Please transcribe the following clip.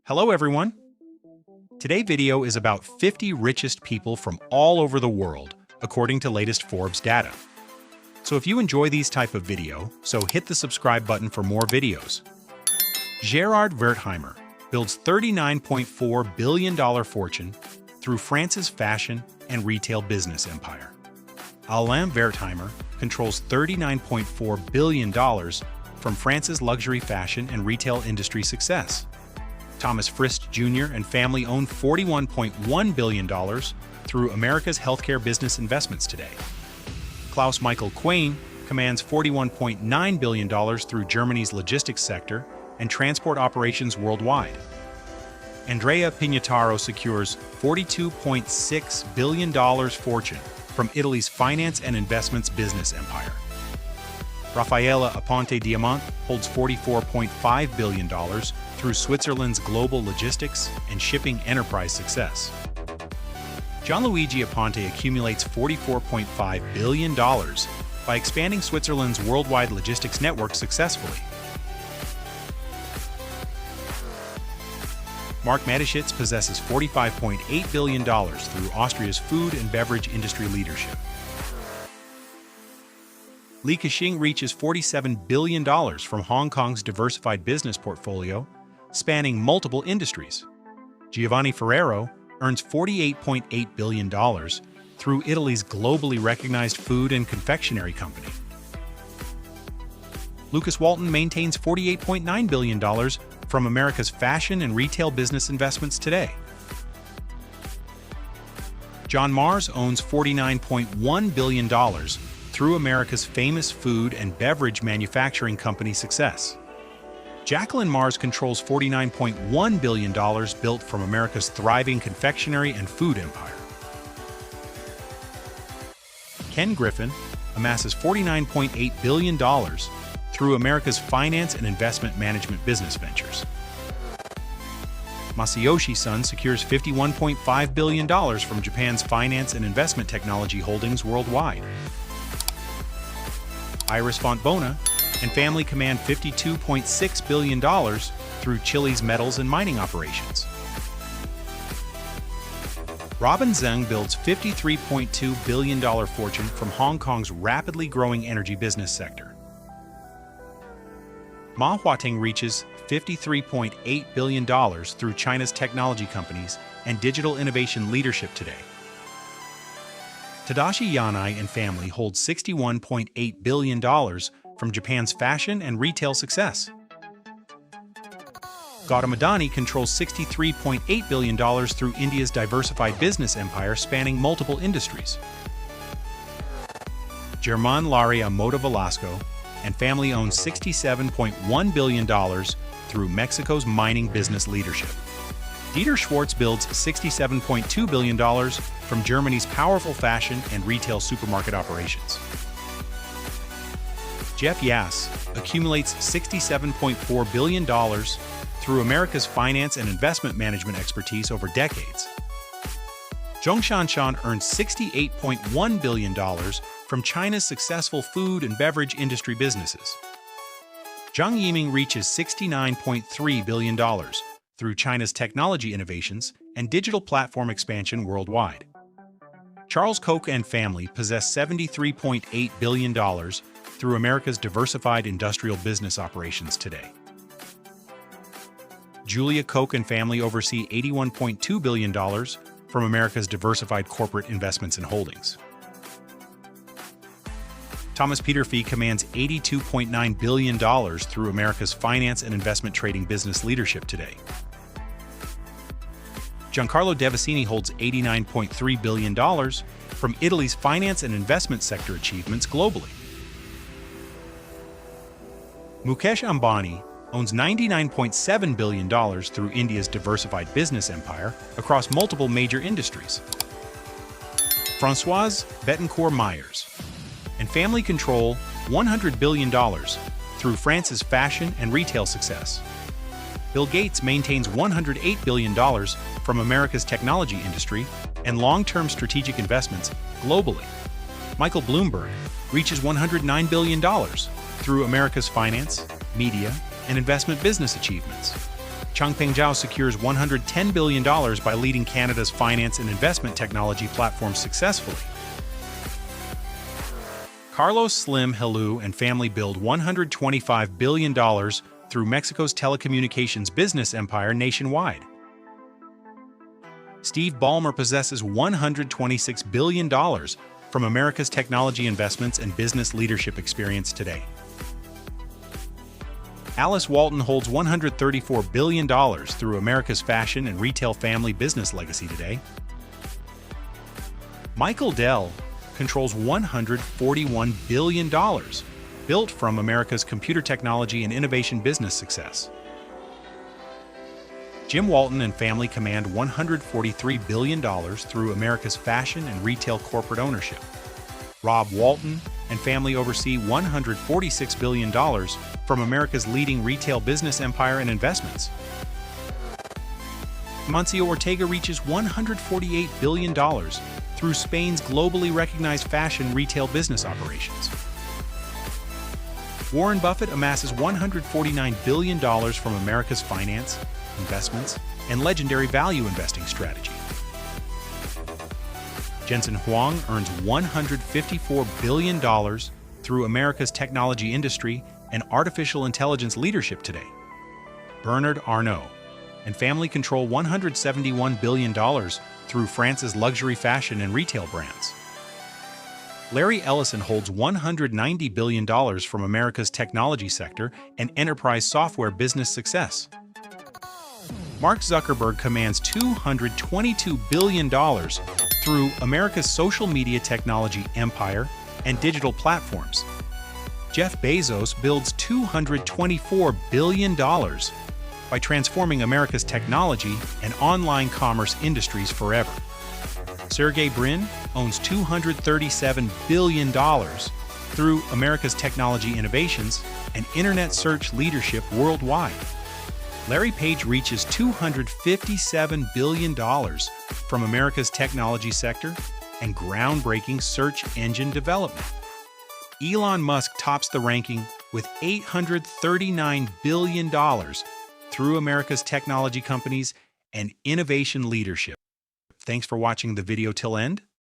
Hello everyone! Today's video is about 50 richest people from all over the world, according to latest Forbes data. So if you enjoy these type of video, hit the subscribe button for more videos. Gerard Wertheimer builds $39.4 billion fortune through France's fashion and retail business empire. Alain Wertheimer controls $39.4 billion from France's luxury fashion and retail industry success. Thomas Frist Jr. and family own $41.1 billion through America's healthcare business investments today. Klaus Michael Quain commands $41.9 billion through Germany's logistics sector and transport operations worldwide. Andrea Pignataro secures $42.6 billion fortune from Italy's finance and investments business empire. Raffaella Aponte Diamant holds $44.5 billion through Switzerland's global logistics and shipping enterprise success. Gianluigi Aponte accumulates $44.5 billion by expanding Switzerland's worldwide logistics network successfully. Mark Mateschitz possesses $45.8 billion through Austria's food and beverage industry leadership. Li Keqiang reaches $47 billion from Hong Kong's diversified business portfolio, spanning multiple industries. Giovanni Ferrero earns $48.8 billion through Italy's globally recognized food and confectionery company. Lucas Walton maintains $48.9 billion from America's fashion and retail business investments today. John Mars owns $49.1 billion through America's famous food and beverage manufacturing company Success. Jacqueline Mars controls $49.1 billion built from America's thriving confectionery and food empire. Ken Griffin amasses $49.8 billion through America's finance and investment management business ventures. Masayoshi Son secures $51.5 billion from Japan's finance and investment technology holdings worldwide. Iris Fontbona and family command $52.6 billion through Chile's metals and mining operations. Robin Zeng builds $53.2 billion fortune from Hong Kong's rapidly growing energy business sector. Ma Huating reaches $53.8 billion through China's technology companies and digital innovation leadership today. Tadashi Yanai and family hold $61.8 billion from Japan's fashion and retail success. Gautam Adani controls $63.8 billion through India's diversified business empire spanning multiple industries. Germán Laria Mota Velasco and family own $67.1 billion through Mexico's mining business leadership. Dieter Schwartz builds $67.2 billion from Germany's powerful fashion and retail supermarket operations. Jeff Yass accumulates $67.4 billion through America's finance and investment management expertise over decades. Zhong Shanshan earns $68.1 billion from China's successful food and beverage industry businesses. Zhang Yiming reaches $69.3 billion through China's technology innovations and digital platform expansion worldwide. Charles Koch and family possess $73.8 billion through America's diversified industrial business operations today. Julia Koch and family oversee $81.2 billion from America's diversified corporate investments and holdings. Thomas Peter Fee commands $82.9 billion through America's finance and investment trading business leadership today. Giancarlo Devasini holds $89.3 billion from Italy's finance and investment sector achievements globally. Mukesh Ambani owns $99.7 billion through India's diversified business empire across multiple major industries. Françoise Bettencourt Myers and family control $100 billion through France's fashion and retail success. Bill Gates maintains $108 billion from America's technology industry and long-term strategic investments globally. Michael Bloomberg reaches $109 billion through America's finance, media, and investment business achievements. Changpeng Zhao secures $110 billion by leading Canada's finance and investment technology platform successfully. Carlos Slim Helú and family build $125 billion through Mexico's telecommunications business empire nationwide. Steve Ballmer possesses $126 billion from America's technology investments and business leadership experience today. Alice Walton holds $134 billion through America's fashion and retail family business legacy today. Michael Dell controls $141 billion, built from America's computer technology and innovation business success. Jim Walton and family command $143 billion through America's fashion and retail corporate ownership. Rob Walton and family oversee $146 billion from America's leading retail business empire and investments. Amancio Ortega reaches $148 billion through Spain's globally recognized fashion retail business operations. Warren Buffett amasses $149 billion from America's finance, investments, and legendary value investing strategy. Jensen Huang earns $154 billion through America's technology industry and artificial intelligence leadership today. Bernard Arnault and family control $171 billion through France's luxury fashion and retail brands. Larry Ellison holds $190 billion from America's technology sector and enterprise software business success. Mark Zuckerberg commands $222 billion through America's social media technology empire and digital platforms. Jeff Bezos builds $224 billion by transforming America's technology and online commerce industries forever. Sergey Brin owns $237 billion through America's technology innovations and internet search leadership worldwide. Larry Page reaches $257 billion from America's technology sector and groundbreaking search engine development. Elon Musk tops the ranking with $839 billion through America's technology companies and innovation leadership. Thanks for watching the video till end.